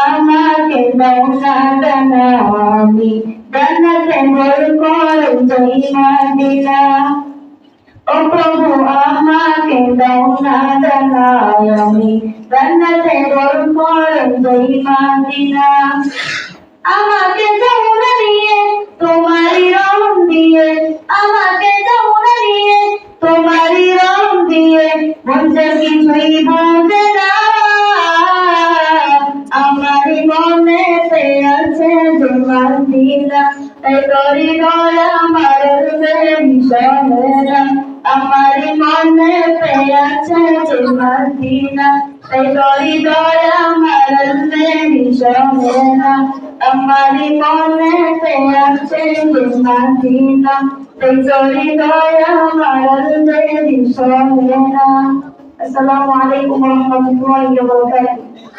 আমাকে দাও না জানা আমি জান্নাতে ঘর করে যাই মদিনা ও প্রভু আমাকে দাও না জানা আমি জান্নাতে ঘর করে যাই মদিনা আমাকে দাও না নিয়ে তোমারই রং দিয়ে আমাকে দাও না নিয়ে তোমারই রং দিয়ে মনটা কিছুই বোঝে না আমার মনে আছে যে মদিনা এই তোরি গলা আমার মিশনেরা আমার মনে আছে যে মদিনা এই তোরি গলা আমার মিশনেরা আমার মনে আছে যে মদিনা এই তোরি গলা আমার মিশনেরা। আসসালামু আলাইকুম ওয়া রাহমাতুল্লাহি ওয়া বারাকাতুহু।